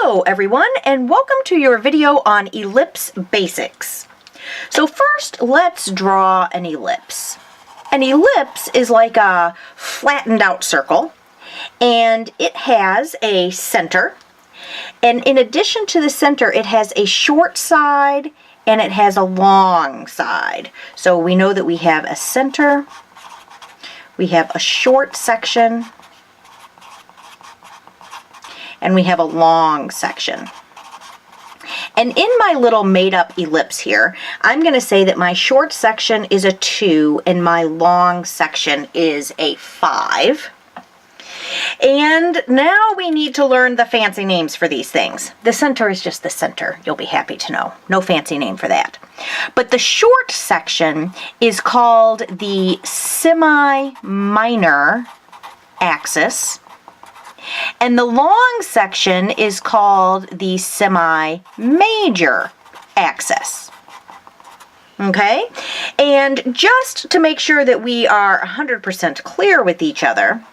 Hello everyone, and welcome to your video on Ellipse Basics. So first, let's draw an ellipse. An ellipse is like a flattened out circle, and it has a center. And in addition to the center, it has a short side and it has a long side. So we know that we have a center, we have a short section, and we have a long section. And in my little made-up ellipse here, I'm going to say that my short section is a 2 and my long section is a 5. And now we need to learn the fancy names for these things. The center is just the center, you'll be happy to know. No fancy name for that. But the short section is called the semi-minor axis. And the long section is called the semi-major axis. Okay? And just to make sure that we are 100% clear with each other,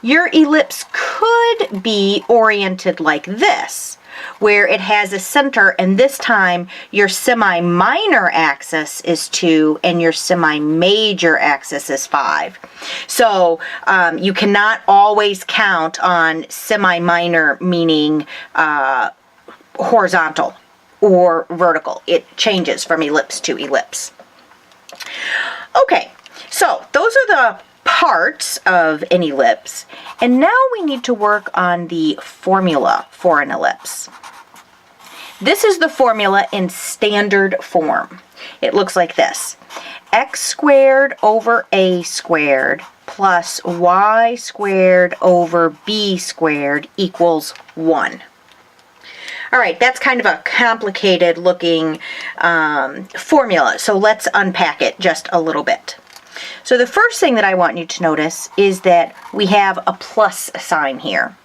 your ellipse could be oriented like this, where it has a center, and this time your semi-minor axis is 2 and your semi-major axis is 5. So you cannot always count on semi-minor meaning horizontal or vertical. It changes from ellipse to ellipse. Okay, so those are the parts of an ellipse, and now we need to work on the formula for an ellipse. This is the formula in standard form. It looks like this: x squared over a squared plus y squared over b squared equals 1. All right, that's kind of a complicated looking formula, so let's unpack it just a little bit. So the first thing that I want you to notice is that we have a plus sign here.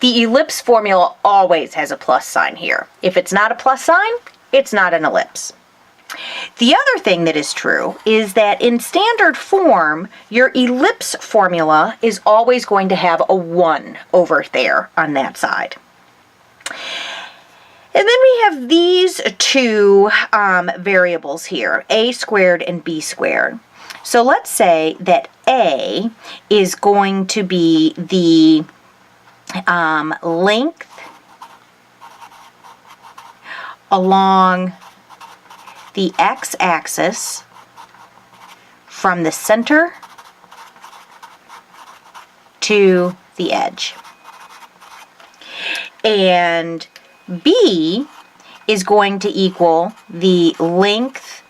The ellipse formula always has a plus sign here. If it's not a plus sign, it's not an ellipse. The other thing that is true is that in standard form, your ellipse formula is always going to have a 1 over there on that side. And then we have these two variables here, a squared and b squared. So let's say that a is going to be the length along the x-axis from the center to the edge. And b is going to equal the length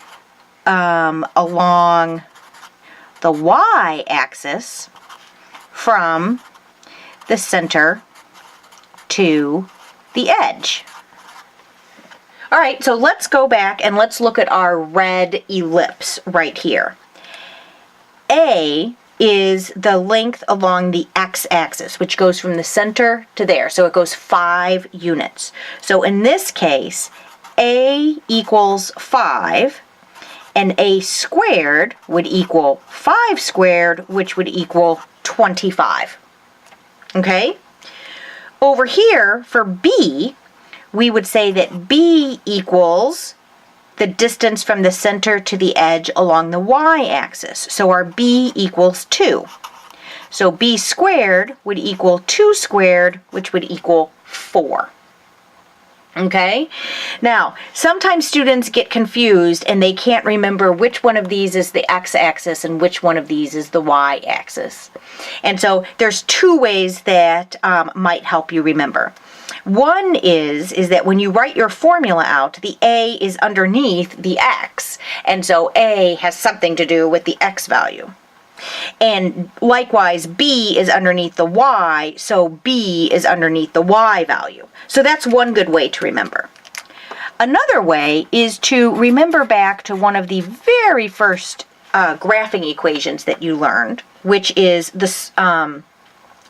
along the y-axis from the center to the edge. All right, so let's go back and let's look at our red ellipse right here. A is the length along the x-axis, which goes from the center to there, so it goes 5 units. So in this case, A equals 5, and a squared would equal 5 squared, which would equal 25. Okay? Over here, for B, we would say that B equals the distance from the center to the edge along the y-axis. So our B equals 2. So B squared would equal 2 squared, which would equal 4. Okay? Now, sometimes students get confused and they can't remember which one of these is the x-axis and which one of these is the y-axis. And so there's 2 ways that might help you remember. One is that when you write your formula out, the A is underneath the x, and so A has something to do with the x value. And likewise, B is underneath the y, so B is underneath the y value. So that's one good way to remember. Another way is to remember back to one of the very first graphing equations that you learned, which is the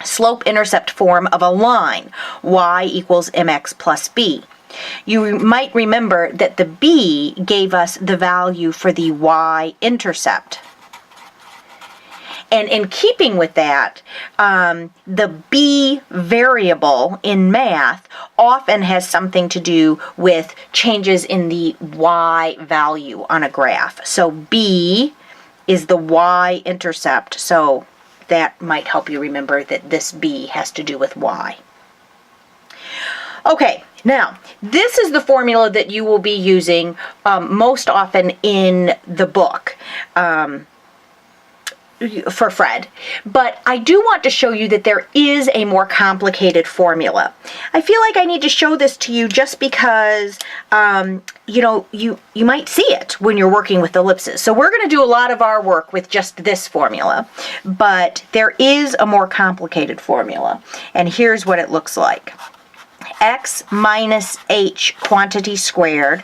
slope-intercept form of a line, y equals mx plus b. You might remember that the b gave us the value for the y-intercept. And in keeping with that, the b variable in math often has something to do with changes in the y value on a graph. So b is the y-intercept, so that might help you remember that this b has to do with y. Okay, now this is the formula that you will be using most often in the book for Fred, but I do want to show you that there is a more complicated formula. I feel like I need to show this to you just because you might see it when you're working with ellipses. So we're going to do a lot of our work with just this formula, but there is a more complicated formula, and here's what it looks like. X minus h quantity squared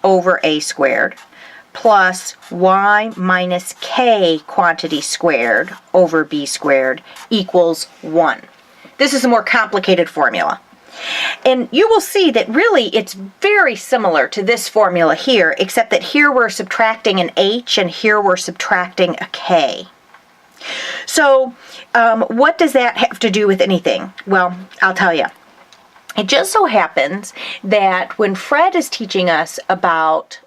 over a squared plus y minus k quantity squared over b squared equals 1. This is a more complicated formula. And you will see that really it's very similar to this formula here, except that here we're subtracting an h and here we're subtracting a k. So what does that have to do with anything? Well, I'll tell you. It just so happens that when Fred is teaching us about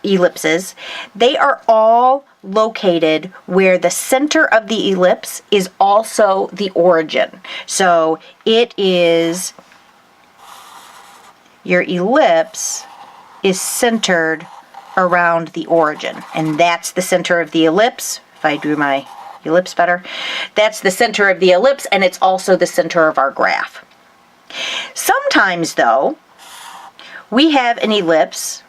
ellipses, they are all located where the center of the ellipse is also the origin. So it is, your ellipse is centered around the origin, and that's the center of the ellipse. If I drew my ellipse better, that's the center of the ellipse, and it's also the center of our graph. Sometimes, though, we have an ellipse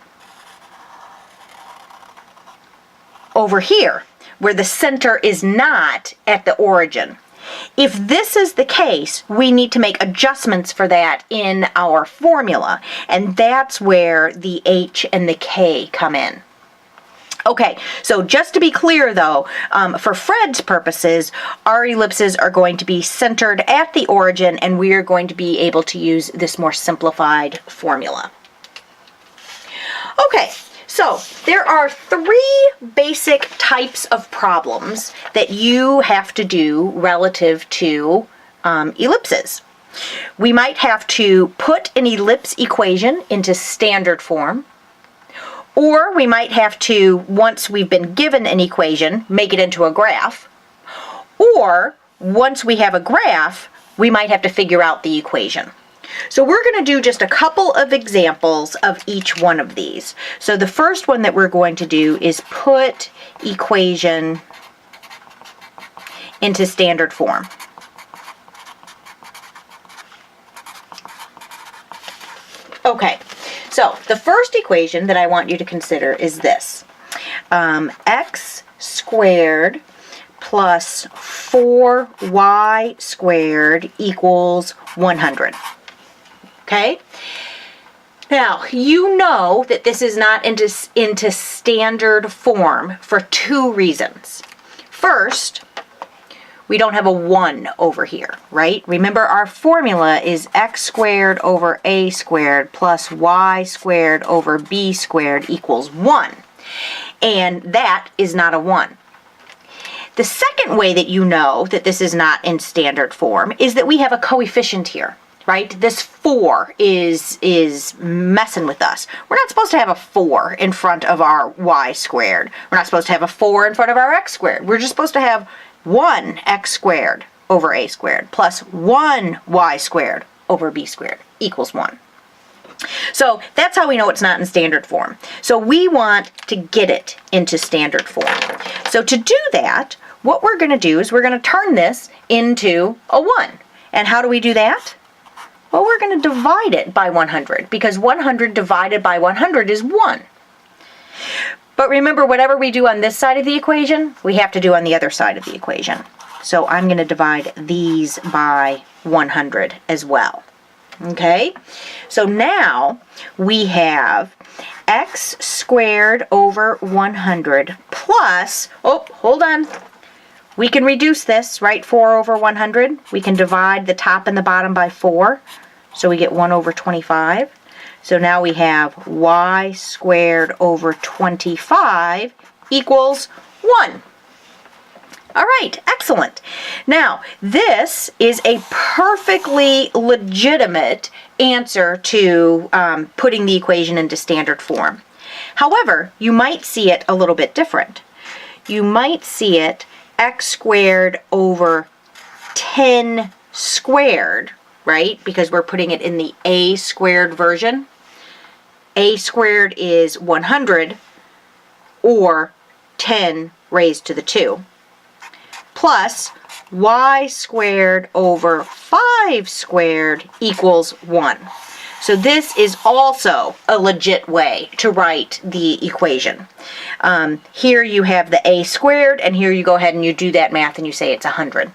over here where the center is not at the origin. If this is the case, we need to make adjustments for that in our formula, and that's where the h and the k come in. Okay, so just to be clear though, for Fred's purposes, our ellipses are going to be centered at the origin, and we are going to be able to use this more simplified formula. Okay, so there are 3 basic types of problems that you have to do relative to ellipses. We might have to put an ellipse equation into standard form, or we might have to, once we've been given an equation, make it into a graph. Or, once we have a graph, we might have to figure out the equation. So we're going to do just a couple of examples of each one of these. So the first one that we're going to do is put equation into standard form. Okay. So the first equation that I want you to consider is this. X squared plus 4y squared equals 100. Okay? Now, you know that this is not into standard form for 2 reasons. First, we don't have a 1 over here, right? Remember, our formula is x squared over a squared plus y squared over b squared equals 1. And that is not a 1. The second way that you know that this is not in standard form is that we have a coefficient here, right? This 4 is messing with us. We're not supposed to have a 4 in front of our y squared. We're not supposed to have a 4 in front of our x squared. We're just supposed to have 1x squared over a squared plus 1y squared over b squared equals 1. So that's how we know it's not in standard form. So we want to get it into standard form. So to do that, what we're going to do is we're going to turn this into a 1. And how do we do that? Well, we're going to divide it by 100, because 100 divided by 100 is 1. But remember, whatever we do on this side of the equation, we have to do on the other side of the equation. So I'm going to divide these by 100 as well. Okay? So now we have x squared over 100 plus, oh, hold on. We can reduce this, right? 4 over 100. We can divide the top and the bottom by 4. So we get 1 over 25. So now we have y squared over 25 equals 1. All right, excellent. Now, this is a perfectly legitimate answer to putting the equation into standard form. However, you might see it a little bit different. You might see it x squared over 10 squared, right? Because we're putting it in the a squared version. A squared is 100, or 10 raised to the 2, plus y squared over 5 squared equals 1. So this is also a legit way to write the equation. Here you have the a squared, and here you go ahead and you do that math and you say it's 100.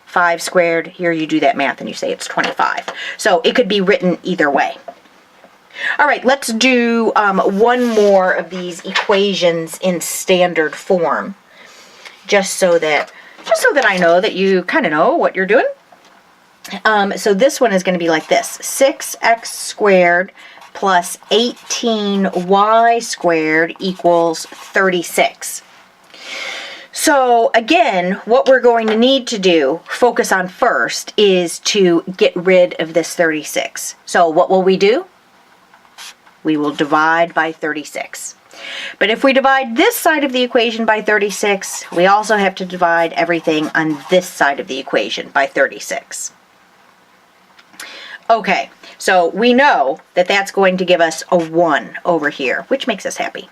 5 squared, here you do that math and you say it's 25. So it could be written either way. All right, let's do one more of these equations in standard form, just so that I know that you kind of know what you're doing. So this one is going to be like this: 6x squared plus 18y squared equals 36. So again, what we're going to need to do, focus on first, is to get rid of this 36. So what will we do? We will divide by 36. But if we divide this side of the equation by 36, we also have to divide everything on this side of the equation by 36. Okay, so we know that that's going to give us a 1 over here, which makes us happy.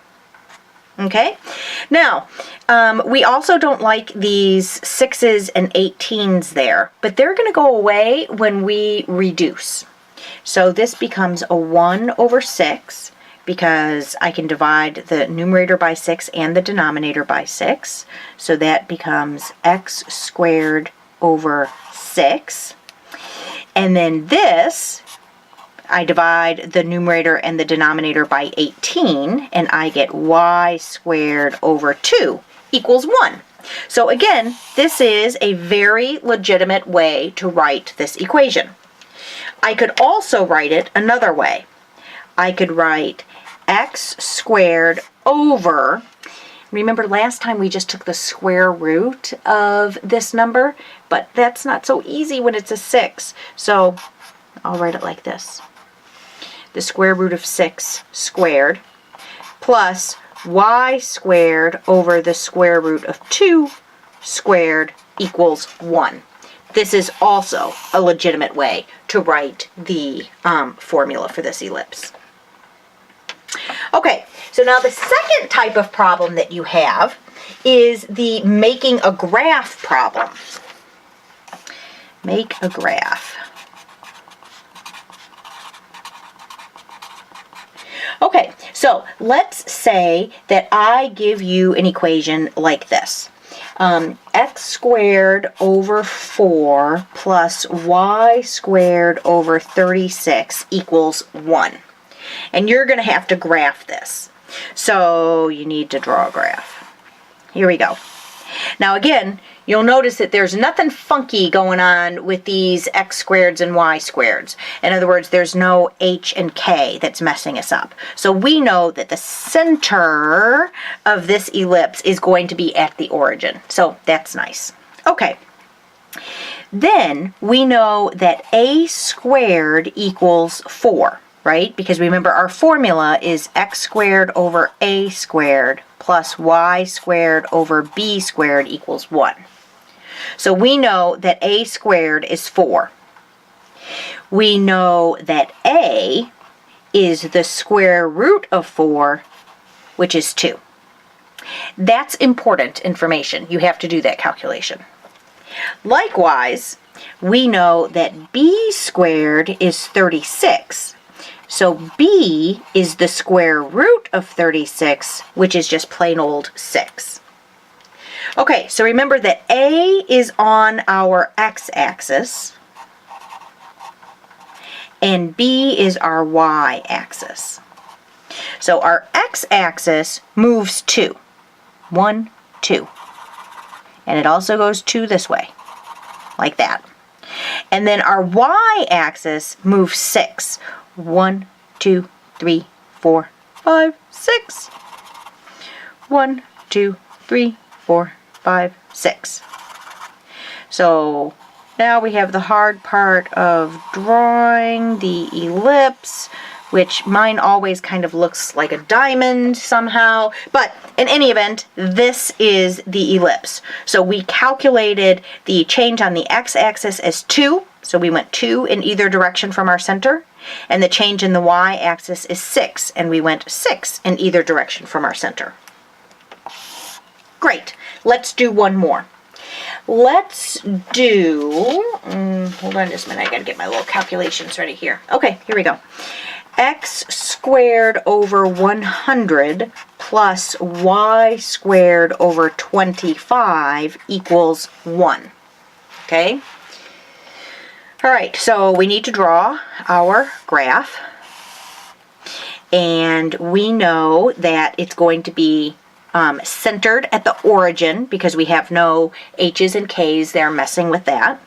Okay, now we also don't like these 6's and 18's there, but they're going to go away when we reduce. So this becomes a 1 over 6, because I can divide the numerator by 6 and the denominator by 6. So that becomes x squared over 6. And then this, I divide the numerator and the denominator by 18, and I get y squared over 2 equals 1. So again, this is a very legitimate way to write this equation. I could also write it another way. I could write x squared over, remember last time we just took the square root of this number, but that's not so easy when it's a 6. So I'll write it like this: the square root of 6 squared plus y squared over the square root of 2 squared equals 1. This is also a legitimate way to write the formula for this ellipse. Okay, so now the second type of problem that you have is the making a graph problem. Make a graph. Okay, so let's say that I give you an equation like this. X squared over 4 plus y squared over 36 equals 1. And you're going to have to graph this. So you need to draw a graph. Here we go. Now again, you'll notice that there's nothing funky going on with these x squareds and y squareds. In other words, there's no h and k that's messing us up. So we know that the center of this ellipse is going to be at the origin. So that's nice. Okay. Then we know that a squared equals 4. Right? Because remember, our formula is x squared over a squared plus y squared over b squared equals 1. So we know that a squared is 4. We know that a is the square root of 4, which is 2. That's important information. You have to do that calculation. Likewise, we know that b squared is 36. So b is the square root of 36, which is just plain old 6. Okay, so remember that a is on our x-axis, and b is our y-axis. So our x-axis moves 2. 1, 2. And it also goes 2 this way, like that. And then our y-axis moves 6. 1, 2, 3, 4, 5, 6. 1, 2, 3, 4, 5, 6. So now we have the hard part of drawing the ellipse, which mine always kind of looks like a diamond somehow. But in any event, this is the ellipse. So we calculated the change on the x-axis as 2. So we went 2 in either direction from our center. And the change in the y-axis is 6. And we went 6 in either direction from our center. Great. Let's do one more. Let's do, hold on just a minute, I gotta get my little calculations ready here. Okay, here we go. X squared over 100 plus y squared over 25 equals 1. Okay? Alright, so we need to draw our graph. And we know that it's going to be centered at the origin because we have no h's and k's there messing with that.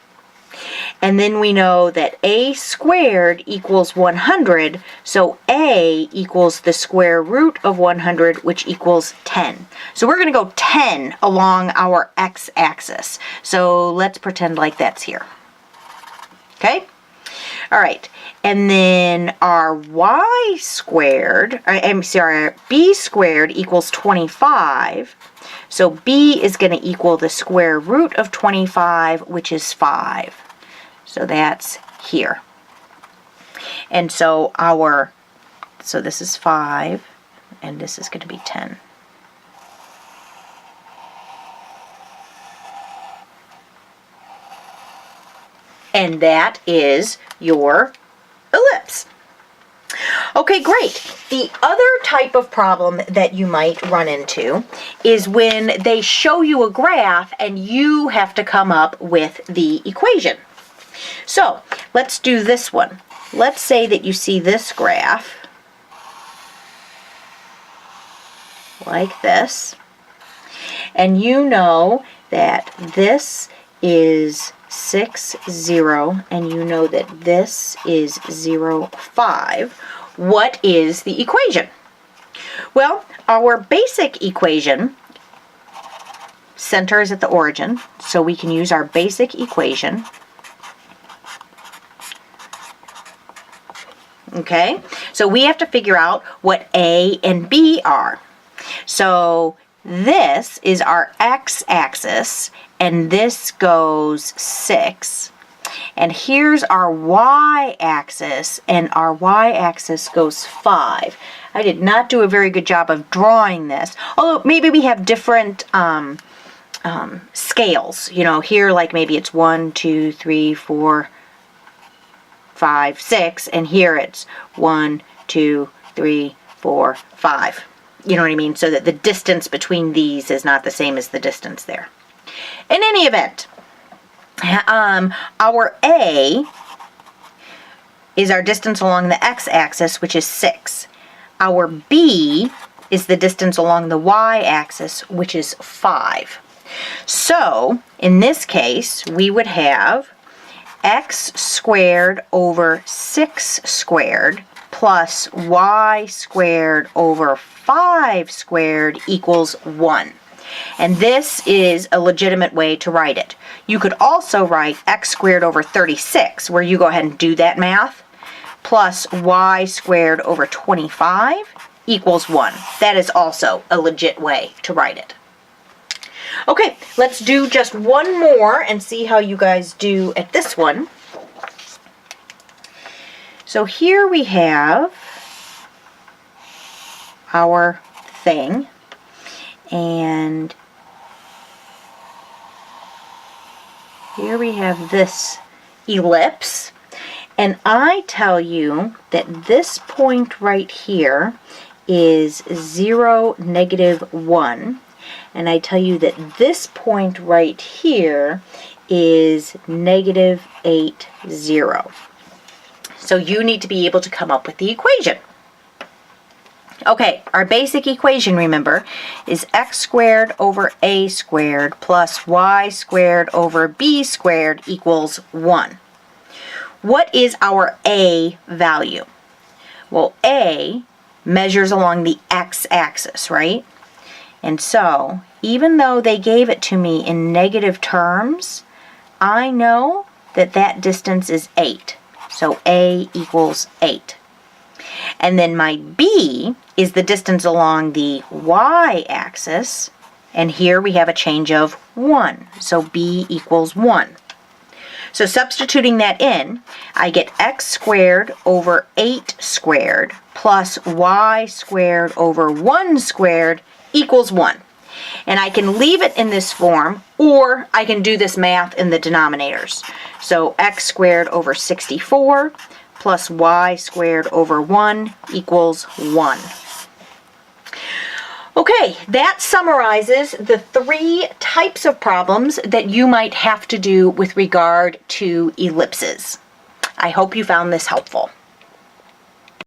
And then we know that a squared equals 100, so a equals the square root of 100, which equals 10. So we're going to go 10 along our x-axis. So let's pretend like that's here. Okay? All right. And then our y squared, I'm sorry, b squared equals 25. So b is going to equal the square root of 25, which is 5. So that's here. And so so this is 5, and this is going to be 10. And that is your ellipse. Okay, great. The other type of problem that you might run into is when they show you a graph and you have to come up with the equation. So let's do this one. Let's say that you see this graph like this, and you know that this is 6, 0, and you know that this is 0, 5. What is the equation? Well, our basic equation, center is at the origin, so we can use our basic equation. Okay, so we have to figure out what A and B are. So this is our x-axis, and this goes 6. And here's our y-axis, and our y-axis goes 5. I did not do a very good job of drawing this, although maybe we have different scales. You know, here like maybe it's 1, 2, 3, 4, 5, 6, and here it's 1, 2, 3, 4, 5. You know what I mean? So that the distance between these is not the same as the distance there. In any event, our A is our distance along the x-axis, which is 6. Our B is the distance along the y-axis, which is 5. So, in this case, we would have x squared over 6 squared plus y squared over 5 squared equals 1. And this is a legitimate way to write it. You could also write x squared over 36, where you go ahead and do that math, plus y squared over 25 equals 1. That is also a legit way to write it. Okay, let's do just one more and see how you guys do at this one. So here we have our thing, and here we have this ellipse, and I tell you that this point right here is 0, -1, and I tell you that this point right here is -8, 0. So you need to be able to come up with the equation. Okay, our basic equation, remember, is x squared over a squared plus y squared over b squared equals 1. What is our a value? Well, a measures along the x-axis, right? And so, even though they gave it to me in negative terms, I know that that distance is 8. So A equals 8. And then my B is the distance along the y-axis. And here we have a change of 1. So B equals 1. So substituting that in, I get x squared over 8 squared plus y squared over 1 squared equals 1. And I can leave it in this form, or I can do this math in the denominators. So x squared over 64 plus y squared over 1 equals 1. Okay, that summarizes the 3 types of problems that you might have to do with regard to ellipses. I hope you found this helpful.